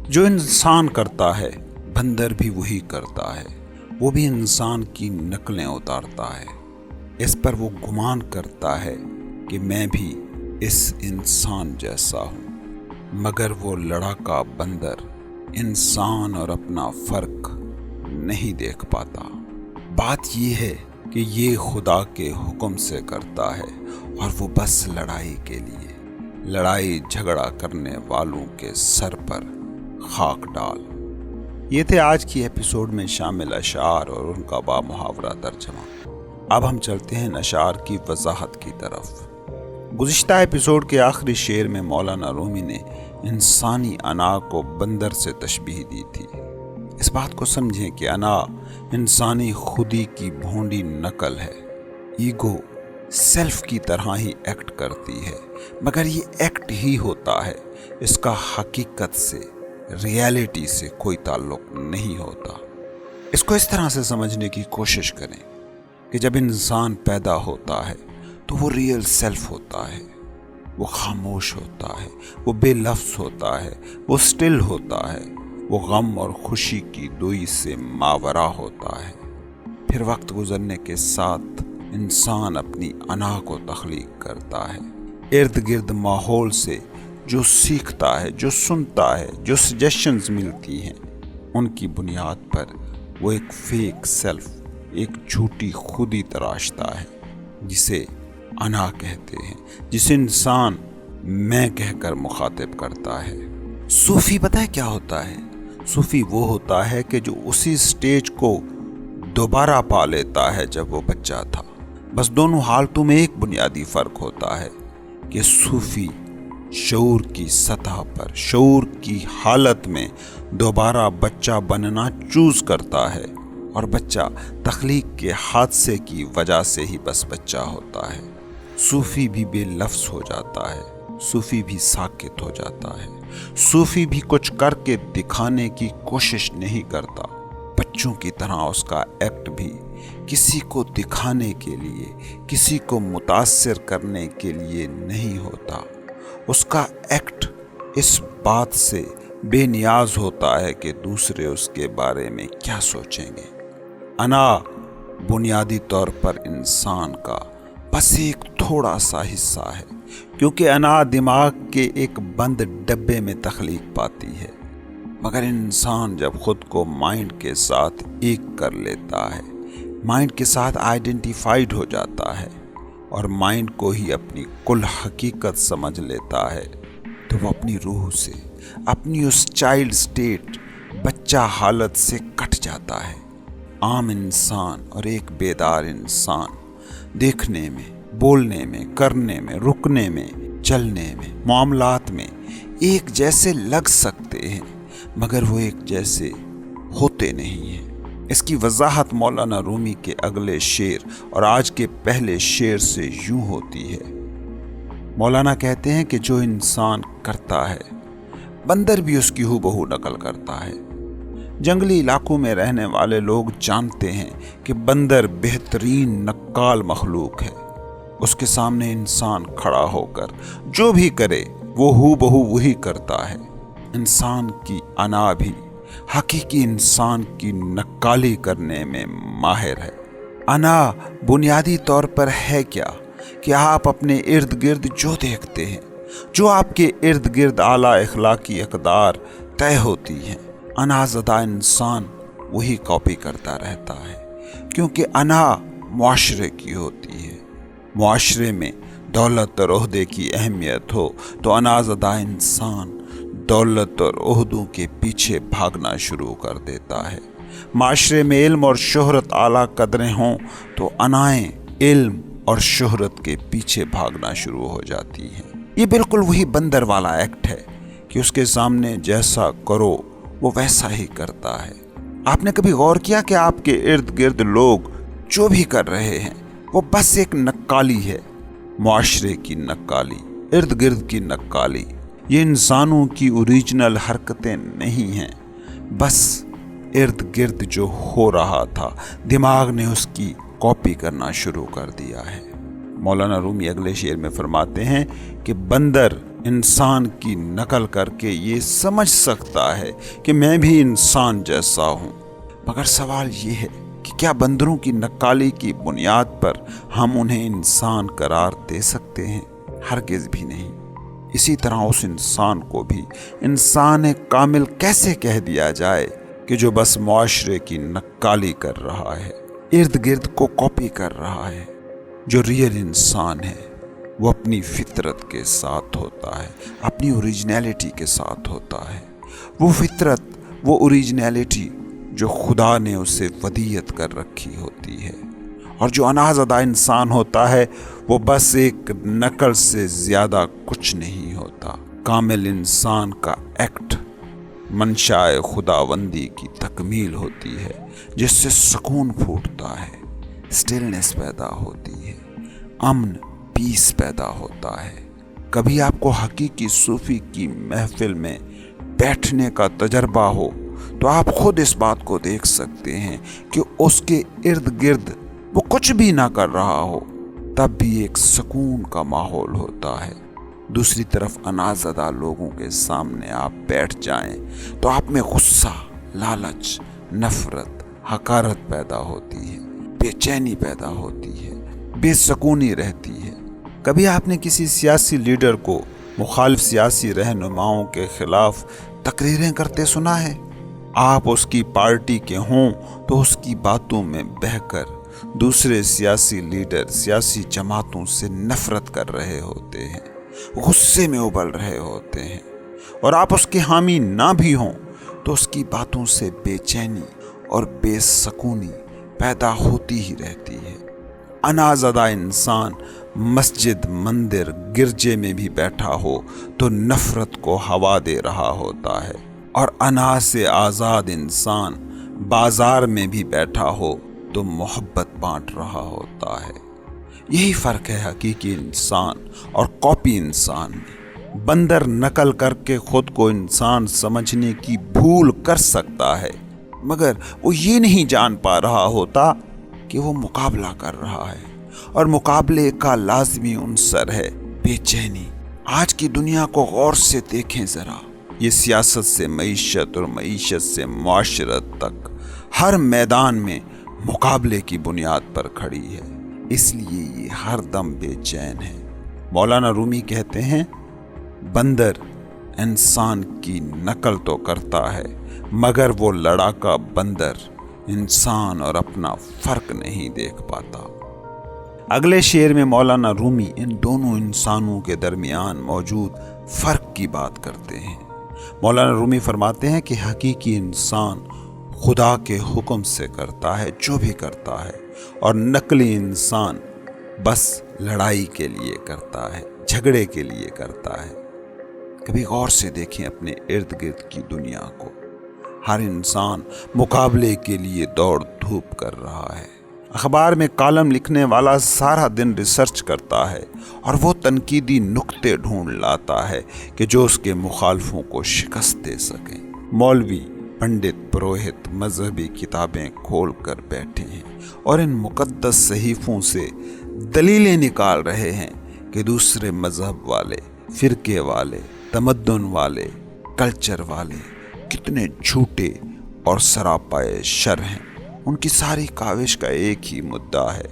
جو انسان کرتا ہے بندر بھی وہی کرتا ہے، وہ بھی انسان کی نقلیں اتارتا ہے۔ اس پر وہ گمان کرتا ہے کہ میں بھی اس انسان جیسا ہوں، مگر وہ لڑاکا بندر انسان اور اپنا فرق نہیں دیکھ پاتا۔ بات یہ ہے کہ یہ خدا کے حکم سے کرتا ہے اور وہ بس لڑائی کے لیے، لڑائی جھگڑا کرنے والوں کے سر پر خاک ڈال۔ یہ تھے آج کی ایپیسوڈ میں شامل اشعار اور ان کا با محاورہ ترجمہ۔ اب ہم چلتے ہیں اشعار کی وضاحت کی طرف۔ گزشتہ ایپیسوڈ کے آخری شعر میں مولانا رومی نے انسانی انا کو بندر سے تشبیہ دی تھی۔ اس بات کو سمجھیں کہ انا انسانی خودی کی بھونڈی نقل ہے۔ ایگو سیلف کی طرح ہی ایکٹ کرتی ہے، مگر یہ ایکٹ ہی ہوتا ہے، اس کا حقیقت سے، ریالٹی سے کوئی تعلق نہیں ہوتا۔ اس کو اس طرح سے سمجھنے کی کوشش کریں کہ جب انسان پیدا ہوتا ہے تو وہ ریئل سیلف ہوتا ہے، وہ خاموش ہوتا ہے، وہ بے لفظ ہوتا ہے، وہ سٹل ہوتا ہے، وہ غم اور خوشی کی دوئی سے ماورا ہوتا ہے۔ پھر وقت گزرنے کے ساتھ انسان اپنی انا کو تخلیق کرتا ہے، ارد گرد ماحول سے جو سیکھتا ہے، جو سنتا ہے، جو سجیشنز ملتی ہیں، ان کی بنیاد پر وہ ایک فیک سیلف، ایک جھوٹی خودی تراشتا ہے، جسے انا کہتے ہیں، جسے انسان میں کہہ کر مخاطب کرتا ہے۔ صوفی پتہ ہے کیا ہوتا ہے؟ صوفی وہ ہوتا ہے کہ جو اسی سٹیج کو دوبارہ پا لیتا ہے جب وہ بچہ تھا۔ بس دونوں حالتوں میں ایک بنیادی فرق ہوتا ہے کہ صوفی شعور کی سطح پر، شعور کی حالت میں دوبارہ بچہ بننا چوز کرتا ہے، اور بچہ تخلیق کے حادثے کی وجہ سے ہی بس بچہ ہوتا ہے۔ صوفی بھی بے لفظ ہو جاتا ہے، صوفی بھی ساکت ہو جاتا ہے، صوفی بھی کچھ کر کے دکھانے کی کوشش نہیں کرتا۔ بچوں کی طرح اس کا ایکٹ بھی کسی کو دکھانے کے لیے، کسی کو متاثر کرنے کے لیے نہیں ہوتا۔ اس کا ایکٹ اس بات سے بے نیاز ہوتا ہے کہ دوسرے اس کے بارے میں کیا سوچیں گے۔ انا بنیادی طور پر انسان کا بس ایک تھوڑا سا حصہ ہے، کیونکہ انا دماغ کے ایک بند ڈبے میں تخلیق پاتی ہے، مگر انسان جب خود کو مائنڈ کے ساتھ ایک کر لیتا ہے، مائنڈ کے ساتھ آئیڈینٹیفائیڈ ہو جاتا ہے اور مائنڈ کو ہی اپنی کل حقیقت سمجھ لیتا ہے، تو وہ اپنی روح سے، اپنی اس چائلڈ سٹیٹ، بچہ حالت سے کٹ جاتا ہے۔ عام انسان اور ایک بیدار انسان دیکھنے میں، بولنے میں، کرنے میں، رکنے میں، چلنے میں، معاملات میں ایک جیسے لگ سکتے ہیں، مگر وہ ایک جیسے ہوتے نہیں ہیں۔ اس کی وضاحت مولانا رومی کے اگلے شعر اور آج کے پہلے شعر سے یوں ہوتی ہے۔ مولانا کہتے ہیں کہ جو انسان کرتا ہے بندر بھی اس کی ہو بہو نقل کرتا ہے۔ جنگلی علاقوں میں رہنے والے لوگ جانتے ہیں کہ بندر بہترین نقال مخلوق ہے۔ اس کے سامنے انسان کھڑا ہو کر جو بھی کرے وہ ہو بہو وہی کرتا ہے۔ انسان کی انا بھی حقیقی انسان کی نقالی کرنے میں ماہر ہے۔ انا بنیادی طور پر ہے کیا کہ آپ اپنے ارد گرد جو دیکھتے ہیں، جو آپ کے ارد گرد اعلیٰ اخلاقی اقدار طے ہوتی ہیں، انا زدہ انسان وہی کاپی کرتا رہتا ہے، کیونکہ انا معاشرے کی ہوتی ہے۔ معاشرے میں دولت اور عہدے کی اہمیت ہو تو انا زدہ انسان دولت اور عہدوں کے پیچھے بھاگنا شروع کر دیتا ہے۔ معاشرے میں علم اور شہرت اعلیٰ قدریں ہوں تو انائیں علم اور شہرت کے پیچھے بھاگنا شروع ہو جاتی ہیں۔ یہ بالکل وہی بندر والا ایکٹ ہے کہ اس کے سامنے جیسا کرو وہ ویسا ہی کرتا ہے۔ آپ نے کبھی غور کیا کہ آپ کے ارد گرد لوگ جو بھی کر رہے ہیں وہ بس ایک نقالی ہے، معاشرے کی نقالی، ارد گرد کی نقالی۔ یہ انسانوں کی اوریجنل حرکتیں نہیں ہیں، بس ارد گرد جو ہو رہا تھا دماغ نے اس کی کاپی کرنا شروع کر دیا ہے۔ مولانا رومی اگلے شعر میں فرماتے ہیں کہ بندر انسان کی نقل کر کے یہ سمجھ سکتا ہے کہ میں بھی انسان جیسا ہوں، مگر سوال یہ ہے کہ کیا بندروں کی نقالی کی بنیاد پر ہم انہیں انسان قرار دے سکتے ہیں؟ ہرگز بھی نہیں۔ اسی طرح اس انسان کو بھی انسان کامل کیسے کہہ دیا جائے کہ جو بس معاشرے کی نقالی کر رہا ہے، ارد گرد کو کاپی کر رہا ہے۔ جو ریئل انسان ہے وہ اپنی فطرت کے ساتھ ہوتا ہے، اپنی اوریجنیلٹی کے ساتھ ہوتا ہے۔ وہ فطرت، وہ اوریجنیلٹی جو خدا نے اسے ودیعت کر رکھی ہوتی ہے۔ اور جو انازدہ انسان ہوتا ہے وہ بس ایک نقل سے زیادہ کچھ نہیں ہوتا۔ کامل انسان کا ایکٹ منشائے خداوندی کی تکمیل ہوتی ہے، جس سے سکون پھوٹتا ہے، سٹلنس پیدا ہوتی ہے، امن، پیس پیدا ہوتا ہے۔ کبھی آپ کو حقیقی صوفی کی محفل میں بیٹھنے کا تجربہ ہو تو آپ خود اس بات کو دیکھ سکتے ہیں کہ اس کے ارد گرد وہ کچھ بھی نہ کر رہا ہو، تب بھی ایک سکون کا ماحول ہوتا ہے۔ دوسری طرف انازدہ لوگوں کے سامنے آپ بیٹھ جائیں تو آپ میں غصہ، لالچ، نفرت، حقارت پیدا ہوتی ہے، بے چینی پیدا ہوتی ہے، بے سکونی رہتی ہے۔ کبھی آپ نے کسی سیاسی لیڈر کو مخالف سیاسی رہنماؤں کے خلاف تقریریں کرتے سنا ہے؟ آپ اس کی پارٹی کے ہوں تو اس کی باتوں میں بہہ کر دوسرے سیاسی لیڈر، سیاسی جماعتوں سے نفرت کر رہے ہوتے ہیں، غصے میں ابل رہے ہوتے ہیں، اور آپ اس کے حامی نہ بھی ہوں تو اس کی باتوں سے بے چینی اور بے سکونی پیدا ہوتی ہی رہتی ہے۔ انازدہ انسان مسجد، مندر، گرجے میں بھی بیٹھا ہو تو نفرت کو ہوا دے رہا ہوتا ہے، اور انا سے آزاد انسان بازار میں بھی بیٹھا ہو تو محبت بانٹ رہا ہوتا ہے۔ یہی فرق ہے حقیقی انسان اور کاپی انسان میں۔ بندر نقل کر کے خود کو انسان سمجھنے کی بھول کر سکتا ہے، مگر وہ یہ نہیں جان پا رہا ہوتا کہ وہ مقابلہ کر رہا ہے، اور مقابلے کا لازمی عنصر ہے بے چینی۔ آج کی دنیا کو غور سے دیکھیں ذرا، یہ سیاست سے معیشت اور معیشت سے معاشرت تک ہر میدان میں مقابلے کی بنیاد پر کھڑی ہے، اس لیے یہ ہر دم بے چین ہے۔ مولانا رومی کہتے ہیں، بندر انسان کی نقل تو کرتا ہے مگر وہ لڑاکا بندر انسان اور اپنا فرق نہیں دیکھ پاتا۔ اگلے شعر میں مولانا رومی ان دونوں انسانوں کے درمیان موجود فرق کی بات کرتے ہیں۔ مولانا رومی فرماتے ہیں کہ حقیقی انسان خدا کے حکم سے کرتا ہے جو بھی کرتا ہے، اور نقلی انسان بس لڑائی کے لیے کرتا ہے، جھگڑے کے لیے کرتا ہے۔ کبھی غور سے دیکھیں اپنے ارد گرد کی دنیا کو، ہر انسان مقابلے کے لیے دوڑ دھوپ کر رہا ہے۔ اخبار میں کالم لکھنے والا سارا دن ریسرچ کرتا ہے اور وہ تنقیدی نکتے ڈھونڈ لاتا ہے کہ جو اس کے مخالفوں کو شکست دے سکیں۔ مولوی، پنڈت، پروہت مذہبی کتابیں کھول کر بیٹھے ہیں اور ان مقدس صحیفوں سے دلیلیں نکال رہے ہیں کہ دوسرے مذہب والے، فرقے والے، تمدن والے، کلچر والے کتنے جھوٹے اور سراپائے شر ہیں۔ ان کی ساری کاوش کا ایک ہی مدعا ہے،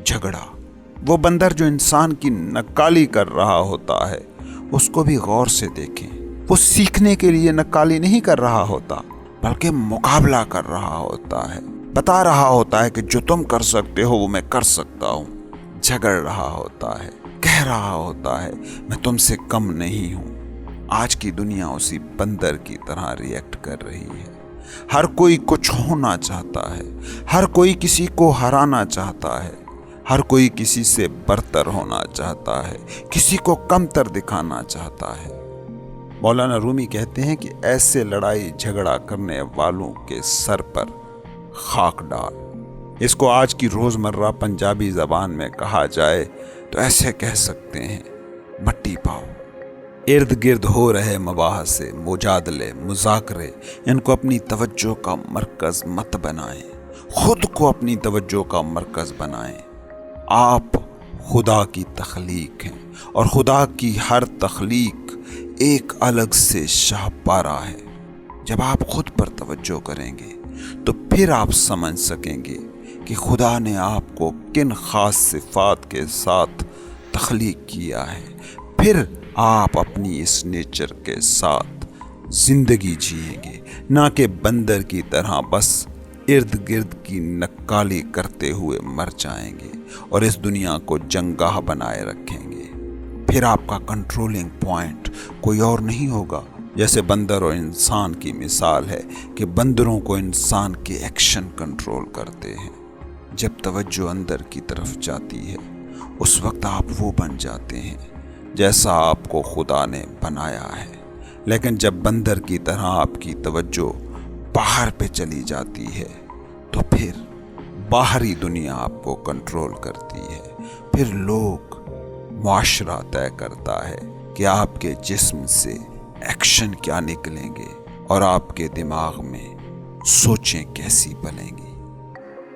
جھگڑا۔ وہ بندر جو انسان کی نقالی کر رہا ہوتا ہے، اس کو بھی غور سے دیکھیں، وہ سیکھنے کے لیے نقالی نہیں کر رہا ہوتا بلکہ مقابلہ کر رہا ہوتا ہے، بتا رہا ہوتا ہے کہ جو تم کر سکتے ہو وہ میں کر سکتا ہوں، جھگڑ رہا ہوتا ہے، کہہ رہا ہوتا ہے میں تم سے کم نہیں ہوں۔ آج کی دنیا اسی بندر کی طرح ریئیکٹ کر رہی ہے۔ ہر کوئی کچھ ہونا چاہتا ہے، ہر کوئی کسی کو ہرانا چاہتا ہے، ہر کوئی کسی سے برتر ہونا چاہتا ہے، کسی کو کمتر دکھانا چاہتا ہے۔ مولانا رومی کہتے ہیں کہ ایسے لڑائی جھگڑا کرنے والوں کے سر پر خاک ڈال۔ اس کو آج کی روزمرہ پنجابی زبان میں کہا جائے تو ایسے کہہ سکتے ہیں، مٹی پاؤ۔ ارد گرد ہو رہے مباحثے، مجادلے، مذاکرے، ان کو اپنی توجہ کا مرکز مت بنائیں، خود کو اپنی توجہ کا مرکز بنائیں۔ آپ خدا کی تخلیق ہیں، اور خدا کی ہر تخلیق ایک الگ سے شاہکار ہے۔ جب آپ خود پر توجہ کریں گے تو پھر آپ سمجھ سکیں گے کہ خدا نے آپ کو کن خاص صفات کے ساتھ تخلیق کیا ہے۔ پھر آپ اپنی اس نیچر کے ساتھ زندگی جئیں گے، نہ کہ بندر کی طرح بس ارد گرد کی نکالی کرتے ہوئے مر جائیں گے اور اس دنیا کو جنگاہ بنائے رکھیں گے۔ پھر آپ کا کنٹرولنگ پوائنٹ کوئی اور نہیں ہوگا۔ جیسے بندر اور انسان کی مثال ہے کہ بندروں کو انسان کے ایکشن کنٹرول کرتے ہیں۔ جب توجہ اندر کی طرف جاتی ہے اس وقت آپ وہ بن جاتے ہیں جیسا آپ کو خدا نے بنایا ہے۔ لیکن جب بندر کی طرح آپ کی توجہ باہر پہ چلی جاتی ہے تو پھر باہری دنیا آپ کو کنٹرول کرتی ہے۔ پھر لوگ، معاشرہ طے کرتا ہے کہ آپ کے جسم سے ایکشن کیا نکلیں گے اور آپ کے دماغ میں سوچیں کیسی پلیں گی۔